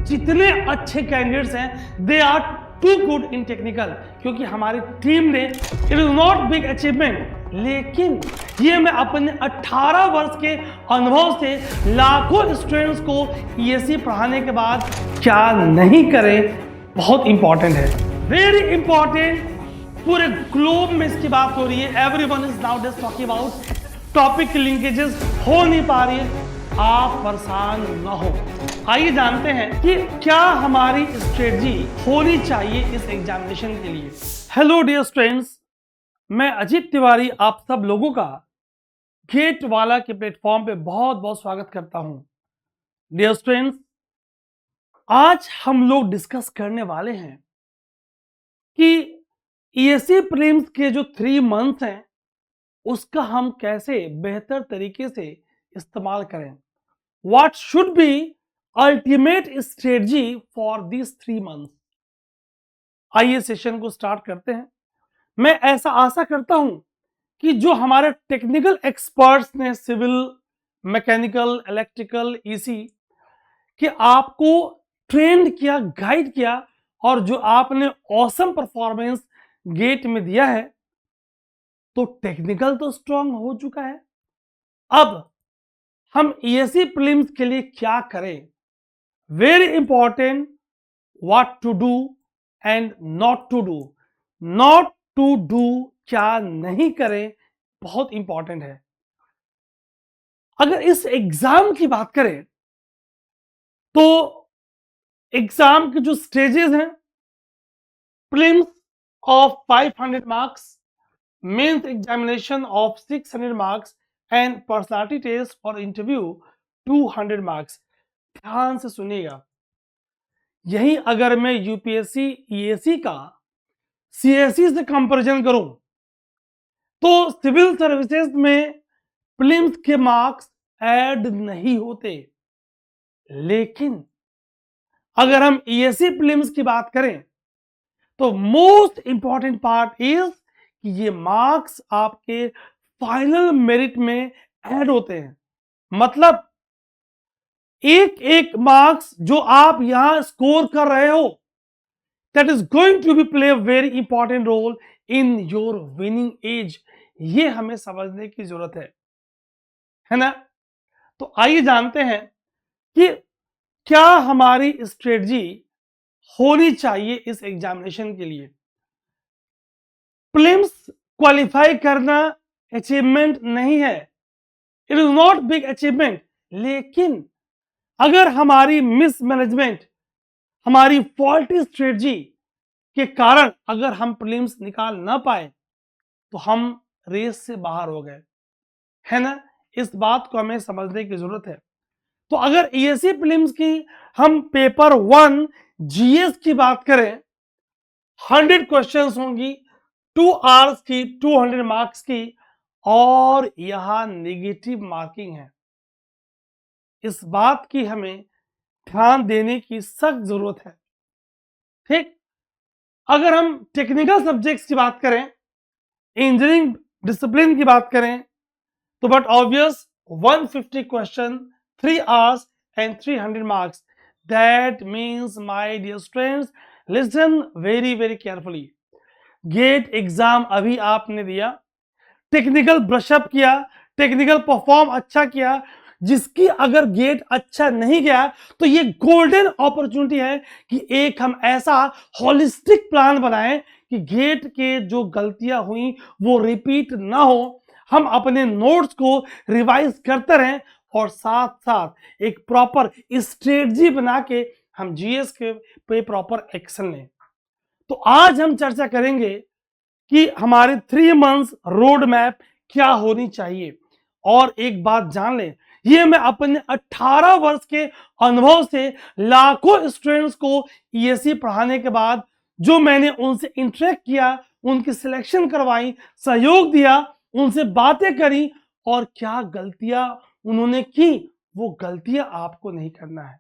जितने अच्छे कैंडिडेट्स हैं they are too good in technical, क्योंकि हमारी टीम ने it is not big achievement, लेकिन ये मैं अपने 18 वर्ष के अनुभव से लाखों स्टूडेंट्स को ईएससी पढ़ाने के बाद क्या नहीं करें, बहुत इंपॉर्टेंट है, वेरी इंपॉर्टेंट। पूरे ग्लोब में इसकी बात हो रही है, everyone is now just talking about, topic linkages हो नहीं पा रही है, आप परेशान न हो। आइए जानते हैं कि क्या हमारी स्ट्रेटजी होनी चाहिए इस एग्जामिनेशन के लिए। हेलो डियर स्टूडेंट्स, मैं अजीत तिवारी आप सब लोगों का गेट वाला के प्लेटफॉर्म पे बहुत बहुत स्वागत करता हूं। डियर स्टूडेंट्स, आज हम लोग डिस्कस करने वाले हैं कि ईएससी प्रीलिम्स के जो 3 मंथ्स हैं उसका हम कैसे बेहतर तरीके से इस्तेमाल करें। What should be ultimate strategy for these 3 months? आइए सेशन को स्टार्ट करते हैं। मैं ऐसा आशा करता हूं कि जो हमारे टेक्निकल एक्सपर्ट्स ने सिविल, मैकेनिकल, इलेक्ट्रिकल, ईसी कि आपको ट्रेंड किया, गाइड किया, और जो आपने ऑसम परफॉर्मेंस गेट में दिया है, तो टेक्निकल तो स्ट्रांग हो चुका है। अब हम ईएससी प्रीलिम्स के लिए क्या करें, very important, what to do and not to do. Not to do क्या नहीं करें, बहुत इंपॉर्टेंट है। अगर इस एग्जाम की बात करें तो एग्जाम के जो स्टेजेस हैं, prelims of 500 marks, mains examination of 600 marks and personality test और इंटरव्यू 200 मार्क्स। ध्यान से सुनिएगा, यही अगर मैं यूपीएससी ईएससी का सीएससी से कंपैरिजन करूं तो सिविल सर्विसेज में प्रीलिम्स के मार्क्स ऐड नहीं होते, लेकिन अगर हम ईएससी प्रीलिम्स की बात करें तो मोस्ट इंपॉर्टेंट पार्ट इज कि ये मार्क्स आपके फाइनल मेरिट में ऐड होते हैं। मतलब एक एक मार्क्स जो आप यहां स्कोर कर रहे हो, that is going to be play a very important role in your winning edge. ये हमें समझने की जरूरत है ना। तो आइए जानते हैं कि क्या हमारी स्ट्रेटजी होनी चाहिए इस एग्जामिनेशन के लिए। प्रीलिम्स क्वालिफाई करना अचीवमेंट नहीं है, it is not big achievement, लेकिन अगर हमारी मिसमैनेजमेंट, हमारी फॉल्टी स्ट्रेटजी के कारण अगर हम प्रीलिम्स निकाल ना पाए तो हम रेस से बाहर हो गए, है ना। इस बात को हमें समझने की जरूरत है। तो अगर ईएससी प्रीलिम्स की हम पेपर 1 जीएस की बात करें, 100 क्वेश्चंस होंगी, 2 आवर्स की, 200 मार्क्स की, और यहां नेगेटिव मार्किंग है। इस बात की हमें ध्यान देने की सख्त जरूरत है, ठीक। अगर हम टेक्निकल सब्जेक्ट्स की बात करें, इंजीनियरिंग डिसिप्लिन की बात करें, तो but obvious 150 question, 3 hours and 300 marks. That means my dear students, listen very very carefully. GATE exam अभी आपने दिया, टेक्निकल ब्रशअप किया, टेक्निकल परफॉर्म अच्छा किया, जिसकी अगर गेट अच्छा नहीं गया तो ये गोल्डन अपॉर्चुनिटी है कि एक हम ऐसा होलिस्टिक प्लान बनाएं कि गेट के जो गलतियां हुई वो रिपीट ना हो, हम अपने नोट्स को रिवाइज करते रहें और साथ साथ एक प्रॉपर स्ट्रेटजी बना के हम जीएस के पे प्रॉपर एक्शन लें। तो आज हम चर्चा करेंगे कि हमारे 3 मंथ्स रोड मैप क्या होनी चाहिए। और एक बात जान लें, ये मैं अपने 18 वर्ष के अनुभव से लाखों स्टूडेंट्स को ईएससी पढ़ाने के बाद जो मैंने उनसे इंटरेक्ट किया, उनकी सिलेक्शन करवाई, सहयोग दिया, उनसे बातें करी, और क्या गलतियां उन्होंने की, वो गलतियां आपको नहीं करना है।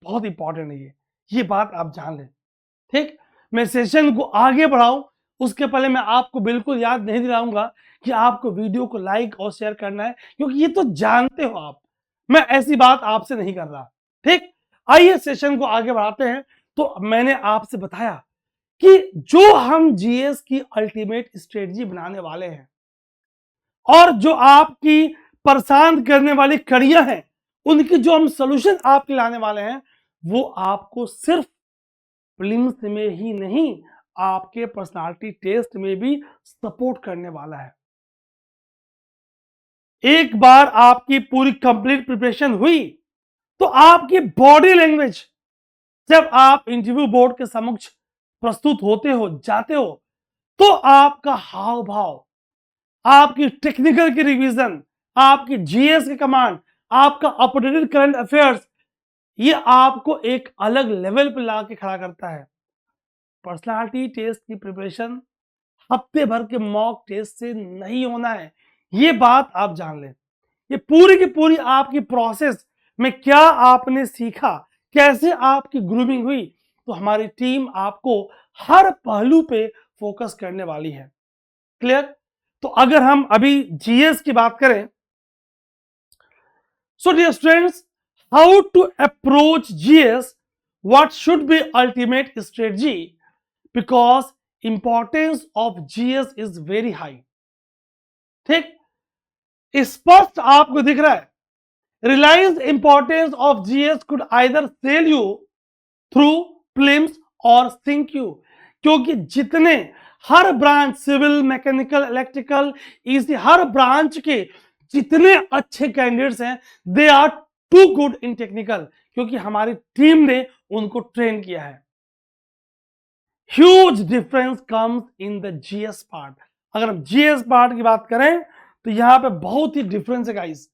बहुत इंपॉर्टेंट है ये बात आप जान लें, ठीक। मैं सेशन को आगे बढ़ाऊं उसके पहले मैं आपको बिल्कुल याद नहीं दिलाऊंगा कि आपको वीडियो को लाइक और शेयर करना है, क्योंकि ये तो जानते हो आप, मैं ऐसी बात आपसे नहीं कर रहा, ठीक। आइए सेशन को आगे बढ़ाते हैं। तो मैंने आपसे बताया कि जो हम जीएस की अल्टीमेट स्ट्रेटजी बनाने वाले हैं और जो आपकी परेशान करने वाली कड़ियां हैं, उनकी जो हम सॉल्यूशन आपके लाने वाले हैं, वो आपको सिर्फ प्रीलिम्स में ही नहीं, आपके पर्सनालिटी टेस्ट में भी सपोर्ट करने वाला है। एक बार आपकी पूरी कंप्लीट प्रिपरेशन हुई तो आपकी बॉडी लैंग्वेज, जब आप इंटरव्यू बोर्ड के समक्ष प्रस्तुत होते हो, जाते हो, तो आपका हाव भाव, आपकी टेक्निकल की रिवीजन, आपकी जीएस की कमांड, आपका अपडेटेड करंट अफेयर्स, ये आपको एक अलग लेवल पर ला के खड़ा करता है। पर्सनालिटी टेस्ट की प्रिपरेशन हफ्ते भर के मॉक टेस्ट से नहीं होना है, ये बात आप जान लें। ये पूरी की पूरी आपकी प्रोसेस में क्या आपने सीखा, कैसे आपकी ग्रूमिंग हुई, तो हमारी टीम आपको हर पहलू पे फोकस करने वाली है। क्लियर? तो अगर हम अभी जीएस की बात करें, so dear students, how to approach GS, what should be ultimate strategy, because importance of GS is very high. ठीक, स्पष्ट आपको दिख रहा है। Realize importance of GS could either sail you through prelims और सिंक यू, क्योंकि जितने हर branch, civil, mechanical, electrical, EC, हर ब्रांच के जितने अच्छे कैंडिडेट्स हैं, they are too good in technical, क्योंकि हमारी टीम ने उनको ट्रेन किया है। Huge difference comes in the GS part. अगर हम जीएस पार्ट की बात करें तो यहां पे बहुत ही डिफरेंस है गाइस,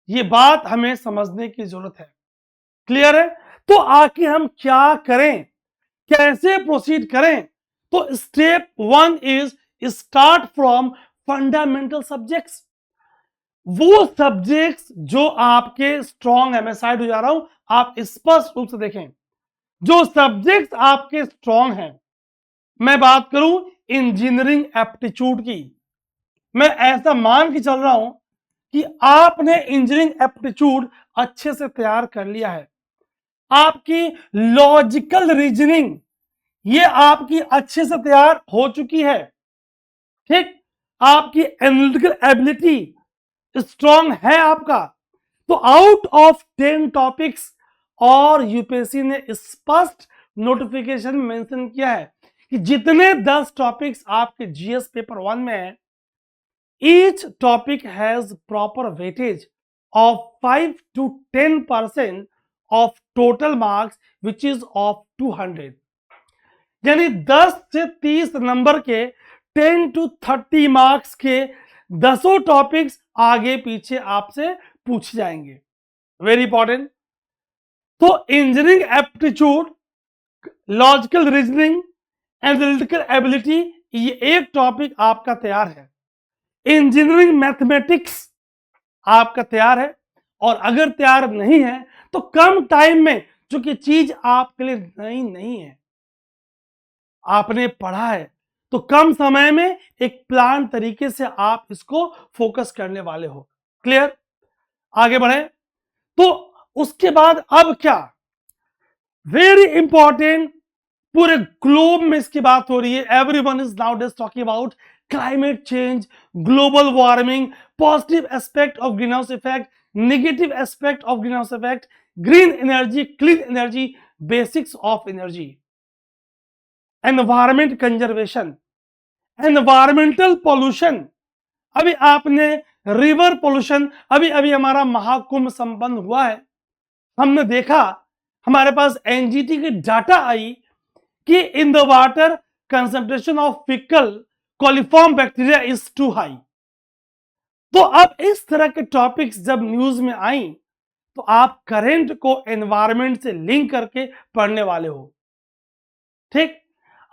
ये बात हमें समझने की जरूरत है। क्लियर है? तो आखिर हम क्या करें, कैसे प्रोसीड करें? तो step 1 is start from fundamental subjects. वो सब्जेक्ट्स जो आपके स्ट्रॉन्ग है, मैं साइड हो जा रहा हूं, आप स्पष्ट रूप से देखें। जो सब्जेक्ट्स आपके स्ट्रॉन्ग हैं, मैं बात करूं इंजीनियरिंग एप्टीट्यूड की, मैं ऐसा मान के चल रहा हूं कि आपने इंजीनियरिंग एप्टीट्यूड अच्छे से तैयार कर लिया है। आपकी लॉजिकल रीजनिंग ये आपकी अच्छे से तैयार हो चुकी है। ठीक, आपकी एनालिटिकल एबिलिटी स्ट्रॉन्ग है आपका। तो आउट ऑफ 10 टॉपिक्स, और यूपीएससी ने स्पष्ट नोटिफिकेशन मेंशन किया है कि जितने 10 टॉपिक्स आपके जीएस पेपर 1 में है, each topic has proper weightage of 5 to 10% of total marks, which is of 200। यानी 10 से 30 नंबर के 10 to 30 मार्क्स के 10 टॉपिक्स आगे पीछे आपसे पूछे जाएंगे। Very important. तो engineering aptitude, logical reasoning, analytical ability, ये एक टॉपिक आपका तैयार है। इंजीनियरिंग मैथमेटिक्स आपका तैयार है, और अगर तैयार नहीं है तो कम टाइम में, चूंकि चीज आपके लिए नई नहीं है, आपने पढ़ा है, तो कम समय में एक प्लान तरीके से आप इसको फोकस करने वाले हो। क्लियर? आगे बढ़े। तो उसके बाद अब क्या, वेरी इंपॉर्टेंट, पूरे ग्लोब में इसकी बात हो रही है। Everyone is now days talking about climate change, global warming, positive aspect of greenhouse effect, negative aspect of greenhouse effect, green energy, clean energy, basics of energy, environment conservation, environmental pollution। अभी आपने river pollution, अभी अभी हमारा महाकुंभ संपन्न हुआ है, हमने देखा, हमारे पास एनजीटी की डाटा आई कि in the water concentration of fecal coliform bacteria is too high. तो अब इस तरह के टॉपिक्स जब न्यूज में आई तो आप करंट को एनवायरमेंट से लिंक करके पढ़ने वाले हो। ठीक,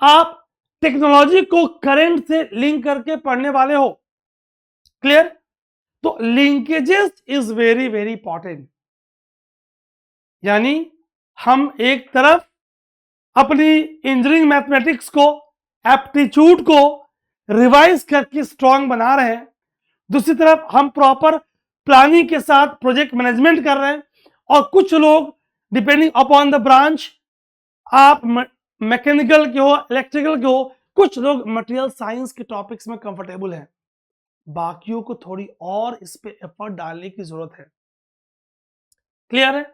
आप टेक्नोलॉजी को करंट से लिंक करके पढ़ने वाले हो। क्लियर? तो linkages is very very important. यानी हम एक तरफ अपनी इंजीनियरिंग मैथमेटिक्स को, एप्टीट्यूड को रिवाइज करके स्ट्रॉन्ग बना रहे हैं, दूसरी तरफ हम प्रॉपर प्लानिंग के साथ प्रोजेक्ट मैनेजमेंट कर रहे हैं, और कुछ लोग डिपेंडिंग अपॉन द ब्रांच, आप मैकेनिकल के हो, इलेक्ट्रिकल के हो, कुछ लोग मटेरियल साइंस के टॉपिक्स में कंफर्टेबल हैं, बाकियों को थोड़ी और इस पे एफर्ट डालने की जरूरत है। क्लियर है?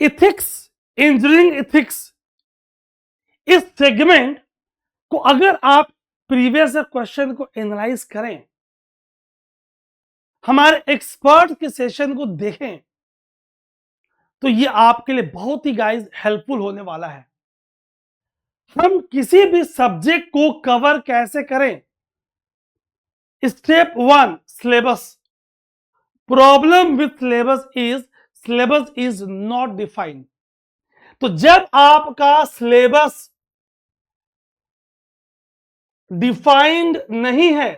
इथिक्स, इंजीनियरिंग इथिक्स, इस सेगमेंट को अगर आप प्रीवियस क्वेश्चन को एनालाइज करें, हमारे एक्सपर्ट के सेशन को देखें, तो ये आपके लिए बहुत ही गाइस हेल्पफुल होने वाला है। हम किसी भी सब्जेक्ट को कवर कैसे करें? Step 1, syllabus. Problem with syllabus is not defined. तो जब आपका सिलेबस डिफाइंड नहीं है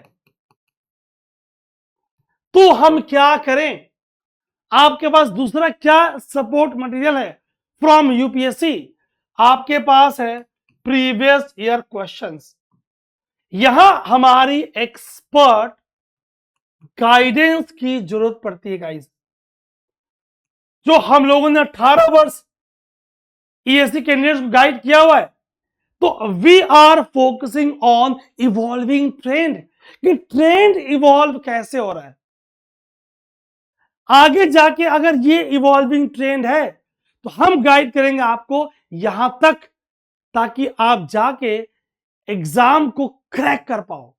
तो हम क्या करें? आपके पास दूसरा क्या सपोर्ट मटेरियल है फ्रॉम यूपीएससी? आपके पास है प्रीवियस ईयर क्वेश्चंस। यहां हमारी एक्सपर्ट गाइडेंस की जरूरत पड़ती है गाइस। जो हम लोगों ने 18 वर्ष ईएससी कैंडिडेट्स को गाइड किया हुआ है, तो we are focusing on evolving trend, कि ट्रेंड इवॉल्व कैसे हो रहा है। आगे जाके अगर ये इवॉल्विंग ट्रेंड है तो हम गाइड करेंगे आपको यहां तक, ताकि आप जाके एग्जाम को क्रैक कर पाओ।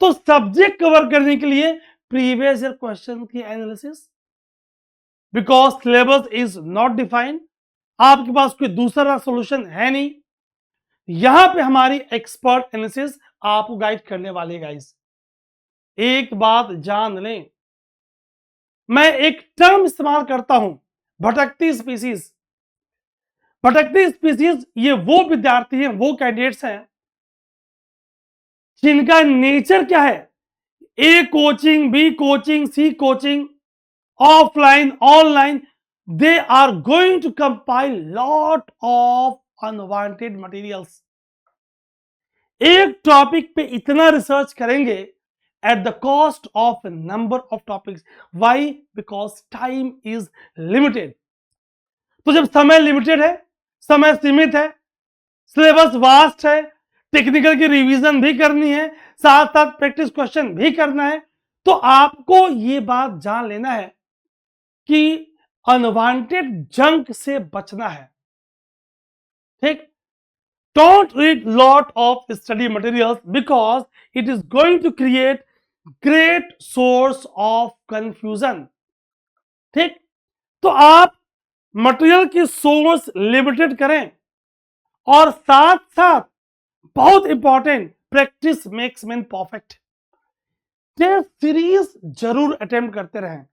तो सब्जेक्ट कवर करने के लिए प्रीवियस ईयर क्वेश्चन की analysis, because syllabus is not defined, आपके पास कोई दूसरा सॉल्यूशन है नहीं। यहां पे हमारी एक्सपर्ट एनालिसिस आपको गाइड करने वाली गाइस। एक बात जान लें, मैं एक टर्म इस्तेमाल करता हूं, भटकती स्पीसीज। भटकती स्पीसीज ये वो विद्यार्थी हैं, वो कैंडिडेट्स हैं जिनका नेचर क्या है? A coaching, B coaching, C coaching, offline, online, they are going to compile lot of unwanted materials. एक टॉपिक पे इतना रिसर्च करेंगे at the cost of a number of topics. Why? Because time is limited. तो जब समय limited है, समय सीमित है, सिलेबस वास्ट है, टेक्निकल की रिवीजन भी करनी है, साथ साथ प्रैक्टिस क्वेश्चन भी करना है, तो आपको ये बात जान लेना है कि अनवांटेड जंक से बचना है। ठीक? Don't read lot of study materials because it is going to create great source of confusion. ठीक? तो आप मटेरियल की सोर्स लिमिटेड करें और साथ साथ बहुत important, practice makes man perfect. Test series जरूर अटेम्प्ट करते रहें।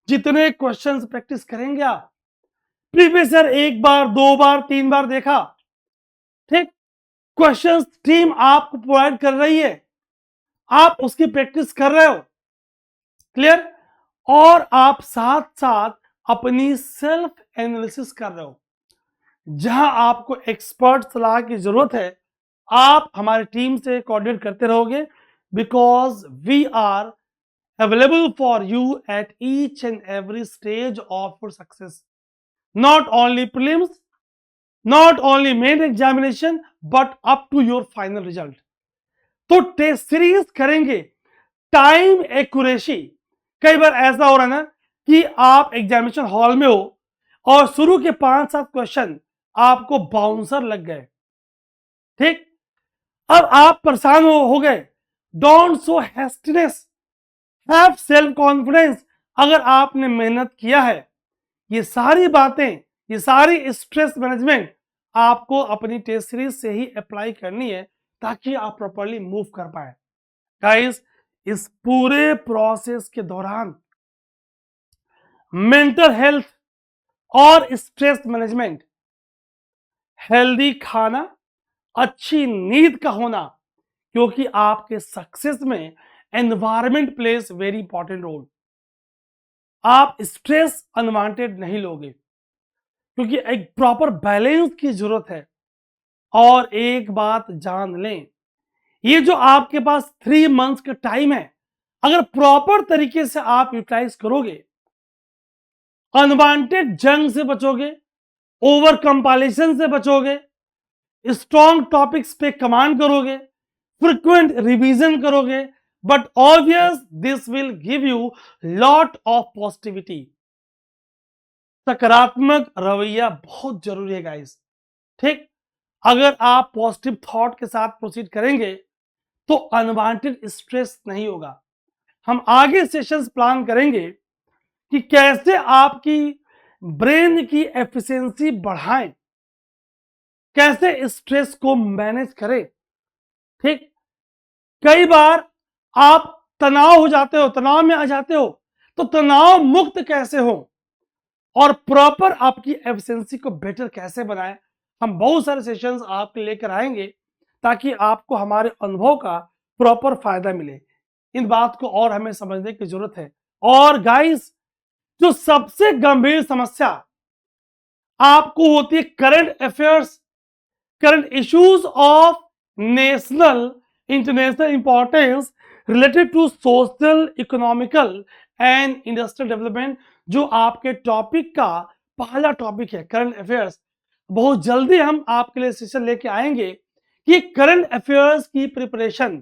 जितने क्वेश्चंस प्रैक्टिस करेंगे आप, प्रीवियस ईयर एक बार, दो बार, तीन बार देखा, ठीक, क्वेश्चंस टीम आपको प्रोवाइड कर रही है, आप उसकी प्रैक्टिस कर रहे हो, क्लियर, और आप साथ साथ अपनी सेल्फ एनालिसिस कर रहे हो। जहां आपको एक्सपर्ट सलाह की जरूरत है, आप हमारी टीम से कोऑर्डिनेट करते रहोगे, because we are available for you at each and every stage of your success, not only prelims, not only main examination, but up to your final result. तो टेस्ट सीरीज करेंगे, time accuracy. कई बार ऐसा हो रहा है ना कि आप एग्जामिनेशन हॉल में हो और शुरू के 5-7 क्वेश्चन आपको बाउंसर लग गए, ठीक, अब आप परेशान हो गए। Don't show hastiness, have self confidence. अगर आपने मेहनत किया है, ये सारी बातें, ये सारी स्ट्रेस मैनेजमेंट आपको अपनी टेस्ट सीरीज से ही अप्लाई करनी है, ताकि आप प्रॉपर्ली मूव कर पाए। गाइस, इस पूरे प्रोसेस के दौरान मेंटल हेल्थ और स्ट्रेस मैनेजमेंट, हेल्दी खाना, अच्छी नींद का होना, क्योंकि आपके सक्सेस में environment plays very important role. आप स्ट्रेस अनवांटेड नहीं लोगे, क्योंकि एक प्रॉपर बैलेंस की जरूरत है। और एक बात जान लें, ये जो आपके पास 3 मंथ्स का टाइम है, अगर प्रॉपर तरीके से आप यूटिलाइज करोगे, अनवांटेड जंग से बचोगे, ओवर कंपाइलेशन से बचोगे, स्ट्रॉन्ग टॉपिक्स पे कमांड करोगे, फ्रिक्वेंट रिवीजन करोगे, but obvious this will give you lot of positivity. सकारात्मक रवैया बहुत जरूरी है गाइस, ठीक। अगर आप पॉजिटिव थॉट के साथ प्रोसीड करेंगे तो अनवांटेड स्ट्रेस नहीं होगा। हम आगे सेशंस प्लान करेंगे कि कैसे आपकी ब्रेन की एफिशिएंसी बढ़ाएं, कैसे स्ट्रेस को मैनेज करें, ठीक। कई बार आप तनाव हो जाते हो, तनाव में आ जाते हो, तो तनाव मुक्त कैसे हो और प्रॉपर आपकी एफिशिएंसी को बेटर कैसे बनाएं, हम बहुत सारे सेशंस आपके लेकर आएंगे ताकि आपको हमारे अनुभव का प्रॉपर फायदा मिले। इन बात को और हमें समझने की जरूरत है। और गाइस, जो सबसे गंभीर समस्या आपको होती है current affairs, current issues of national international importance related to social, economical and industrial development, जो आपके टॉपिक का पहला टॉपिक है करंट अफेयर्स। बहुत जल्दी हम आपके लिए सेशन लेके आएंगे कि करंट अफेयर्स की प्रिपरेशन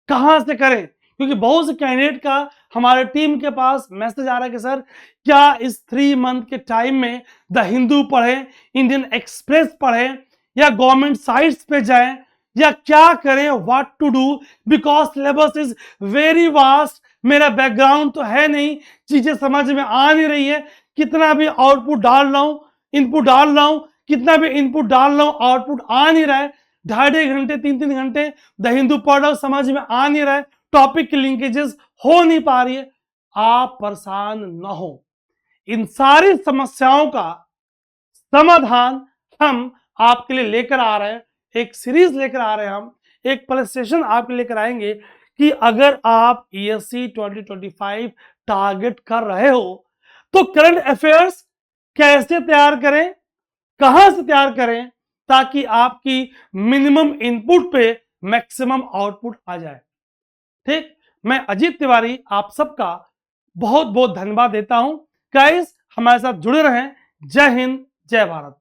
कहां से करें, क्योंकि बहुत से कैंडिडेट का हमारे टीम के पास मैसेज आ रहा है कि सर क्या इस 3 मंथ के टाइम में द हिंदू पढ़ें, इंडियन एक्सप्रेस पढ़ें, या गवर्नमेंट साइट्स पे जाएं, या क्या करें, what to do, because syllabus is very vast, मेरा बैकग्राउंड तो है नहीं, चीजें समझ में आ नहीं रही है, कितना भी आउटपुट डाल रहा हूं, इनपुट डाल रहा हूं, कितना भी इनपुट डाल रहा हूं, आउटपुट आ नहीं रहा है, 2.5 घंटे 3 घंटे द हिंदू पढ़ रहा हूं, समझ में आ नहीं रहा है, टॉपिक की लिंकेजेस हो नहीं पा रही है। आप परेशान न हो, इन सारी समस्याओं का समाधान हम आपके लिए लेकर आ रहे हैं, एक सीरीज लेकर आ रहे हैं, हम एक प्रेजेंटेशन आपके लेकर आएंगे कि अगर आप ईएससी 2025 टारगेट कर रहे हो तो करंट अफेयर्स कैसे तैयार करें, कहां से तैयार करें, ताकि आपकी मिनिमम इनपुट पे मैक्सिमम आउटपुट आ जाए, ठीक। मैं अजीत तिवारी आप सबका बहुत बहुत धन्यवाद देता हूं। गाइस, हमारे साथ जुड़े रहें। जय हिंद, जय भारत।